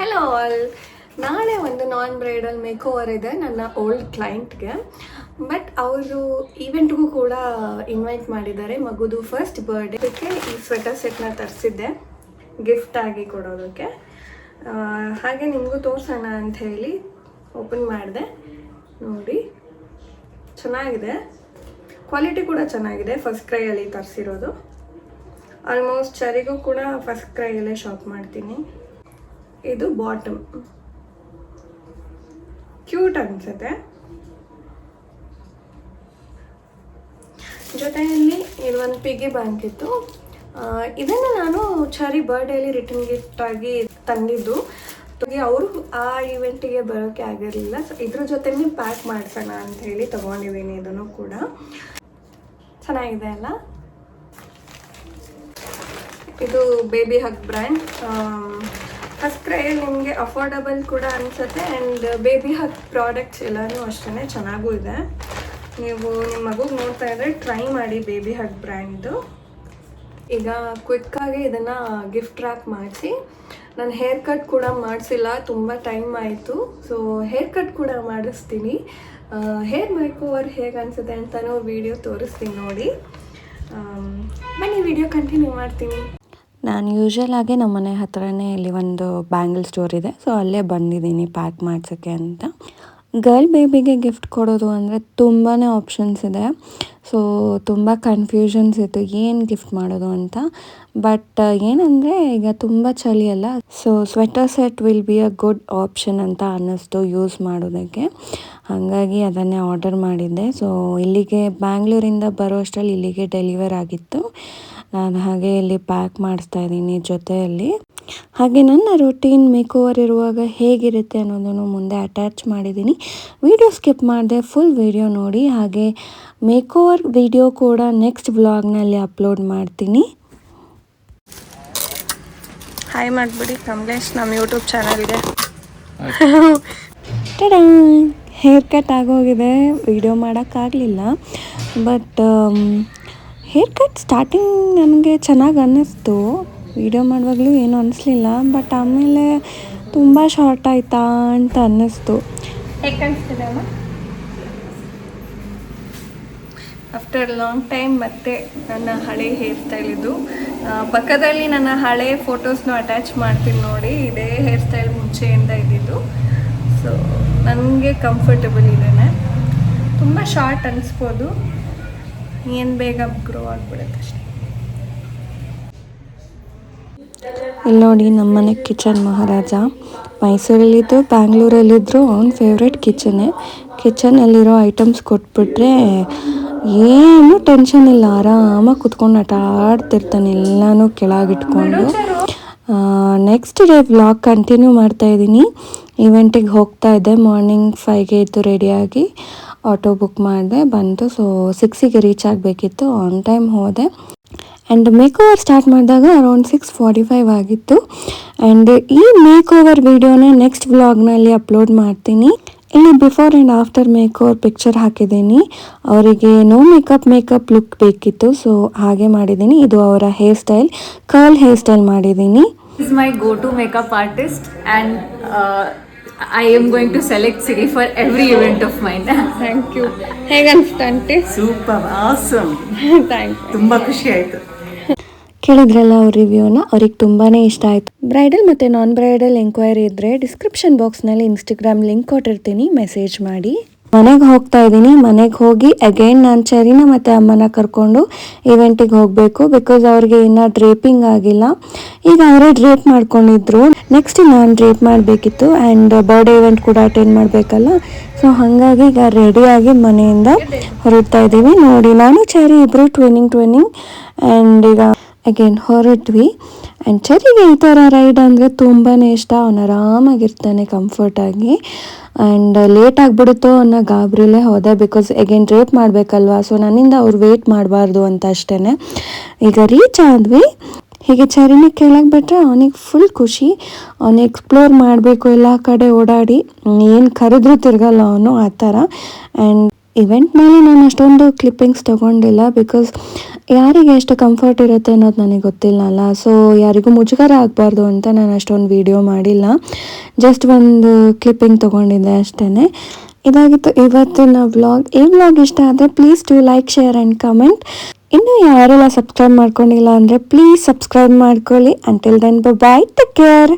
Hello all, ನಾಳೆ ಒಂದು non bridal make over ಇದೆ ನನ್ನ ಓಲ್ಡ್ ಕ್ಲೈಂಟ್ಗೆ. ಬಟ್ ಅವರು ಈವೆಂಟ್ಗೂ ಕೂಡ ಇನ್ವೈಟ್ ಮಾಡಿದ್ದಾರೆ. ಮಗುದು ಫಸ್ಟ್ ಬರ್ಡೇಗೆ ಈ ಸ್ವೆಟರ್ ಸೆಟ್ನ ತರಿಸಿದ್ದೆ ಗಿಫ್ಟ್ ಆಗಿ ಕೊಡೋದಕ್ಕೆ. ಹಾಗೆ ನಿಮಗೂ ತೋರಿಸೋಣ ಅಂತ ಹೇಳಿ ಓಪನ್ ಮಾಡಿದೆ. ನೋಡಿ, ಚೆನ್ನಾಗಿದೆ, ಕ್ವಾಲಿಟಿ ಕೂಡ ಚೆನ್ನಾಗಿದೆ. ಫಸ್ಟ್ ಕ್ರೈಯಲ್ಲಿ ತರಿಸಿರೋದು. ಆಲ್ಮೋಸ್ಟ್ ಚರಿಗೂ ಕೂಡ ಫಸ್ಟ್ ಕ್ರೈಯಲ್ಲೇ ಶಾಪ್ ಮಾಡ್ತೀನಿ. ಇದು ಬಾಟಮ್ ಕ್ಯೂಟ್ ಅನ್ಸುತ್ತೆ. ಜೊತೆಯಲ್ಲಿ ಇದು ಒಂದು ಪಿಗಿ ಬ್ಯಾಂಕ್ ಇತ್ತು. ಇದನ್ನು ನಾನು ಚರಿ ಬರ್ಡೇಲಿ ರಿಟರ್ನ್ ಗಿಫ್ಟ್ ಆಗಿ ತಂದಿದ್ದು. ಅವರು ಆ ಇವೆಂಟಿಗೆ ಬರೋಕ್ಕೆ ಆಗಿರಲಿಲ್ಲ. ಸೊ ಇದ್ರ ಜೊತೆನೇ ಪ್ಯಾಕ್ ಮಾಡಿಸೋಣ ಅಂತ ಹೇಳಿ ತಗೊಂಡಿದ್ದೀನಿ. ಇದನ್ನು ಕೂಡ ಚೆನ್ನಾಗಿದೆ ಅಲ್ಲ. ಇದು ಬೇಬಿ ಹಗ್ ಬ್ರ್ಯಾಂಡ್. ಫಸ್ಟ್ ಕ್ರೈಯಲ್ಲಿ ನಿಮಗೆ ಅಫೋರ್ಡಬಲ್ ಕೂಡ ಅನಿಸುತ್ತೆ. ಆ್ಯಂಡ್ ಬೇಬಿ ಹಗ್ ಪ್ರಾಡಕ್ಟ್ಸ್ ಎಲ್ಲನೂ ಅಷ್ಟೇ ಚೆನ್ನಾಗೂ ಇದೆ. ನೀವು ನಿಮ್ಮ ಮಗುಗೆ ನೋಡ್ತಾ ಇದ್ದರೆ ಟ್ರೈ ಮಾಡಿ ಬೇಬಿ ಹಗ್ ಬ್ರ್ಯಾಂಡ್ದು. ಈಗ ಕ್ವಿಕ್ಕಾಗಿ ಇದನ್ನು ಗಿಫ್ಟ್ ರ್ಯಾಪ್ ಮಾಡಿಸಿ, ನಾನು ಹೇರ್ ಕಟ್ ಕೂಡ ಮಾಡಿಸಿಲ್ಲ, ತುಂಬ ಟೈಮ್ ಆಯಿತು. ಸೊ ಹೇರ್ ಕಟ್ ಕೂಡ ಮಾಡಿಸ್ತೀನಿ. ಹೇರ್ ಮೇಕ್ ಓವರ್ ಹೇಗೆ ಅನಿಸುತ್ತೆ ಅಂತಲೂ ವಿಡಿಯೋ ತೋರಿಸ್ತೀನಿ ನೋಡಿ. ಬನ್ನಿ ವಿಡಿಯೋ ಕಂಟಿನ್ಯೂ ಮಾಡ್ತೀನಿ. ನಾನು ಯೂಶ್ವಲಾಗಿ ನಮ್ಮ ಮನೆ ಹತ್ರನೇ ಇಲ್ಲಿ ಒಂದು ಬ್ಯಾಂಗಲ್ ಸ್ಟೋರ್ ಇದೆ. ಸೊ ಅಲ್ಲೇ ಬಂದಿದ್ದೀನಿ ಪ್ಯಾಕ್ ಮಾಡ್ಸೋಕ್ಕೆ ಅಂತ. ಗರ್ಲ್ ಬೇಬಿಗೆ ಗಿಫ್ಟ್ ಕೊಡೋದು ಅಂದರೆ ತುಂಬಾ ಆಪ್ಷನ್ಸ್ ಇದೆ. ಸೊ ತುಂಬ ಕನ್ಫ್ಯೂಷನ್ಸ್ ಇತ್ತು ಏನು ಗಿಫ್ಟ್ ಮಾಡೋದು ಅಂತ. ಬಟ್ ಏನಂದರೆ ಈಗ ತುಂಬ ಚಳಿ ಅಲ್ಲ, so sweater set will be a good option ಅಂತ ಅನ್ನಿಸ್ತು ಯೂಸ್ ಮಾಡೋದಕ್ಕೆ. ಹಾಗಾಗಿ ಅದನ್ನೇ ಆರ್ಡರ್ ಮಾಡಿದ್ದೆ. ಸೊ ಇಲ್ಲಿಗೆ ಬ್ಯಾಂಗ್ಳೂರಿಂದ ಬರೋ ಅಷ್ಟರಲ್ಲಿ ಇಲ್ಲಿಗೆ ಡೆಲಿವರ್ ಆಗಿತ್ತು. ನಾನು ಹಾಗೆ ಇಲ್ಲಿ ಪ್ಯಾಕ್ ಮಾಡಿಸ್ತಾ ಇದ್ದೀನಿ ಜೊತೆಯಲ್ಲಿ. ಹಾಗೆ ನನ್ನ ರೂಟೀನ್ ಮೇಕ್ ಓವರ್ ಇರುವಾಗ ಹೇಗಿರುತ್ತೆ ಅನ್ನೋದನ್ನು ಮುಂದೆ ಅಟ್ಯಾಚ್ ಮಾಡಿದ್ದೀನಿ. ವಿಡಿಯೋ ಸ್ಕಿಪ್ ಮಾಡಿದೆ, ಫುಲ್ ವಿಡಿಯೋ ನೋಡಿ. ಹಾಗೆ ಮೇಕ್ ಓವರ್ ವಿಡಿಯೋ ಕೂಡ ನೆಕ್ಸ್ಟ್ ವ್ಲಾಗ್ನಲ್ಲಿ ಅಪ್ಲೋಡ್ ಮಾಡ್ತೀನಿ. ಹಾಯ್ ಮಾಡಿಬಿಡಿ ಕಮಲೇಶ್ ನಮ್ಮ ಯೂಟ್ಯೂಬ್ ಚಾನಲ್ಗೆ. ಹೇರ್ ಕಟ್ ಆಗೋಗಿದೆ, ವಿಡಿಯೋ ಮಾಡೋಕ್ಕಾಗಲಿಲ್ಲ. ಬಟ್ ಹೇರ್ ಕಟ್ ಸ್ಟಾರ್ಟಿಂಗ್ ನನಗೆ ಚೆನ್ನಾಗಿ ಅನ್ನಿಸ್ತು, ವಿಡಿಯೋ ಮಾಡುವಾಗಲೂ ಏನೂ ಅನ್ನಿಸ್ಲಿಲ್ಲ. ಬಟ್ ಆಮೇಲೆ ತುಂಬ ಶಾರ್ಟ್ ಆಯಿತಾ ಅಂತ ಅನ್ನಿಸ್ತು. ಹೇಗೆ ಕಾಣಿಸ್ತಿದೆ ಅಮ್ಮ? ಆಫ್ಟರ್ ಲಾಂಗ್ ಟೈಮ್ ಮತ್ತೆ ನನ್ನ ಹಳೆ ಹೇರ್ ಸ್ಟೈಲ್ ಇದು. ಪಕ್ಕದಲ್ಲಿ ನನ್ನ ಹಳೆ ಫೋಟೋಸ್ನು ಅಟ್ಯಾಚ್ ಮಾಡ್ತೀನಿ ನೋಡಿ. ಇದೇ ಹೇರ್ ಸ್ಟೈಲ್ ಮುಂಚೆಯಿಂದ ಇದ್ದಿದ್ದು. ಸೊ ನನಗೆ ಕಂಫರ್ಟಬಲ್ ಇದೇನೆ. ತುಂಬ ಶಾರ್ಟ್ ಅನ್ನಿಸ್ಬೋದು, ಏನು ಬೇಗ ಗ್ರೋ ಆಗಿಬಿಡುತ್ತೆ ಅಷ್ಟೇ. ಇಲ್ಲಿ ನೋಡಿ, ನಮ್ಮನೆ ಕಿಚನ್ ಮಹಾರಾಜ. ಮೈಸೂರಲ್ಲಿದ್ದು ಬ್ಯಾಂಗ್ಳೂರಲ್ಲಿದ್ದರೂ ಅವ್ನ ಫೇವ್ರೆಟ್ ಕಿಚನಲ್ಲಿರೋ ಐಟಮ್ಸ್ ಕೊಟ್ಬಿಟ್ರೆ ಏನೂ ಟೆನ್ಷನ್ ಇಲ್ಲ, ಆರಾಮಾಗಿ ಕುತ್ಕೊಂಡು ಆಟ ಆಡ್ತಿರ್ತಾನೆ ಎಲ್ಲನೂ ಕೆಳಗಿಟ್ಕೊಂಡು. ನೆಕ್ಸ್ಟ್ ಡೇ ವ್ಲಾಗ್ ಕಂಟಿನ್ಯೂ ಮಾಡ್ತಾಯಿದ್ದೀನಿ. ಇವೆಂಟಿಗೆ ಹೋಗ್ತಾ ಇದ್ದೆ. ಮಾರ್ನಿಂಗ್ 5ಗೆ ಇದ್ದು ರೆಡಿಯಾಗಿ ಆಟೋ ಬುಕ್ ಮಾಡಿದೆ, ಬಂತು. ಸೊ 6ಗೆ ರೀಚ್ ಆಗಬೇಕಿತ್ತು, ಆನ್ ಟೈಮ್ ಹೋದೆ. ಆ್ಯಂಡ್ ಮೇಕ್ ಓವರ್ ಸ್ಟಾರ್ಟ್ ಮಾಡಿದಾಗ ಅರೌಂಡ್ 6:45 ಆಗಿತ್ತು. ಆ್ಯಂಡ್ ಈ ಮೇಕ್ ಓವರ್ ವಿಡಿಯೋನ ನೆಕ್ಸ್ಟ್ ವ್ಲಾಗ್ನಲ್ಲಿ ಅಪ್ಲೋಡ್ ಮಾಡ್ತೀನಿ. ಇಲ್ಲಿ before and after make over picture ಹಾಕಿದ್ದೀನಿ. ಅವರಿಗೆ ನೋ ಮೇಕಪ್ ಲುಕ್ ಬೇಕಿತ್ತು, ಸೊ ಹಾಗೆ ಮಾಡಿದ್ದೀನಿ. ಇದು ಅವರ hair style, curl hair style ಮಾಡಿದ್ದೀನಿ. Is my go-to makeup artist and I am going to select Siri for every event of mine. Thank you. ಹೇಗೆ ಅನಿಸ್ತಾ aunty? Super, awesome. Thank you. ತುಂಬ ಖುಷಿ ಆಯಿತು. ಕೇಳಿದ್ರಲ್ಲ ಅವ್ರ ರಿವ್ಯೂನ, ಅವ್ರಿಗೆ ತುಂಬಾ ಇಷ್ಟ ಆಯಿತು. ಬ್ರೈಡಲ್ ಮತ್ತು ನಾನ್ ಬ್ರೈಡಲ್ ಎಂಕ್ವೈರಿ ಇದ್ದರೆ ಡಿಸ್ಕ್ರಿಪ್ಷನ್ ಬಾಕ್ಸ್ನಲ್ಲಿ ಇನ್ಸ್ಟಾಗ್ರಾಮ್ ಲಿಂಕ್ ಕೊಟ್ಟಿರ್ತೀನಿ, ಮೆಸೇಜ್ ಮಾಡಿ. ಮನೆಗೆ ಹೋಗ್ತಾ ಇದ್ದೀನಿ. ಮನೆಗೆ ಹೋಗಿ ಅಗೈನ್ ನಾನು ಚರಿನ ಮತ್ತು ಅಮ್ಮನ ಕರ್ಕೊಂಡು ಇವೆಂಟಿಗೆ ಹೋಗಬೇಕು. ಬಿಕಾಸ್ ಅವ್ರಿಗೆ ಇನ್ನೂ ಡ್ರೇಪಿಂಗ್ ಆಗಿಲ್ಲ. ಈಗ ಅವರೇ ಡ್ರೇಪ್ ಮಾಡ್ಕೊಂಡಿದ್ರು. ನೆಕ್ಸ್ಟ್ ನಾನು ಡ್ರೇಪ್ ಮಾಡಬೇಕಿತ್ತು. ಆ್ಯಂಡ್ ಬರ್ಡೇ ಇವೆಂಟ್ ಕೂಡ ಅಟೆಂಡ್ ಮಾಡಬೇಕಲ್ಲ. ಸೊ ಹಾಗಾಗಿ ಈಗ ರೆಡಿಯಾಗಿ ಮನೆಯಿಂದ ಹೊರಡ್ತಾ ಇದ್ದೀವಿ. ನೋಡಿ, ನಾನು ಚರಿ ಇಬ್ಬರು ಟ್ವಿನ್ನಿಂಗ್. ಆ್ಯಂಡ್ ಈಗ ಅಗೇನ್ ಹೊರಟ್ವಿ. ಆ್ಯಂಡ್ ಚರಿಗೆ ಈ ಥರ ರೈಡ್ ಅಂದರೆ ತುಂಬಾ ಇಷ್ಟ. ಅವನು ಆರಾಮಾಗಿರ್ತಾನೆ ಕಂಫರ್ಟಾಗಿ. ಆ್ಯಂಡ್ ಲೇಟ್ ಆಗಿಬಿಡುತ್ತೋ ಅನ್ನೋ ಗಾಬರಿಲೇ ಹೋದೆ. ಬಿಕಾಸ್ ಅಗೇನ್ ಡ್ರೇಪ್ ಮಾಡಬೇಕಲ್ವಾ. ಸೊ ನನ್ನಿಂದ ಅವ್ರು ವೆಯ್ಟ್ ಮಾಡಬಾರ್ದು ಅಂತ ಅಷ್ಟೇ. ಈಗ ರೀಚ್ ಆದ್ವಿ. ಹೀಗೆ ಚರಿನ ಕೆಳಗೆ ಬಿಟ್ಟರೆ ಅವನಿಗೆ ಫುಲ್ ಖುಷಿ. ಅವನು ಎಕ್ಸ್ಪ್ಲೋರ್ ಮಾಡಬೇಕು, ಎಲ್ಲ ಕಡೆ ಓಡಾಡಿ, ಏನು ಕರೆದ್ರೂ ತಿರ್ಗಲ್ಲ ಅವನು, ಆ ಥರ. ಆ್ಯಂಡ್ ಇವೆಂಟ್ನಲ್ಲಿ ನಾನು ಅಷ್ಟೊಂದು ಕ್ಲಿಪ್ಪಿಂಗ್ಸ್ ತೊಗೊಂಡಿಲ್ಲ, ಬಿಕಾಸ್ ಯಾರಿಗೆ ಎಷ್ಟು ಕಂಫರ್ಟ್ ಇರುತ್ತೆ ಅನ್ನೋದು ನನಗೆ ಗೊತ್ತಿಲ್ಲ ಅಲ್ಲ. ಸೊ ಯಾರಿಗೂ ಮುಜುಗರ ಆಗಬಾರ್ದು ಅಂತ ನಾನು ಅಷ್ಟೊಂದು ವೀಡಿಯೋ ಮಾಡಿಲ್ಲ, ಜಸ್ಟ್ ಒಂದು ಕ್ಲಿಪ್ಪಿಂಗ್ ತೊಗೊಂಡಿದ್ದೆ ಅಷ್ಟೇ. ಇದಾಗಿತ್ತು ಇವತ್ತಿನ ವ್ಲಾಗ್. ಈ ವ್ಲಾಗ್ ಇಷ್ಟ ಆದರೆ please do like, share and comment. ಇನ್ನೂ ಯಾರೆಲ್ಲ ಸಬ್ಸ್ಕ್ರೈಬ್ ಮಾಡ್ಕೊಂಡಿಲ್ಲ ಅಂದರೆ ಪ್ಲೀಸ್ ಸಬ್ಸ್ಕ್ರೈಬ್ ಮಾಡ್ಕೊಳ್ಳಿ. Until then bye, take care.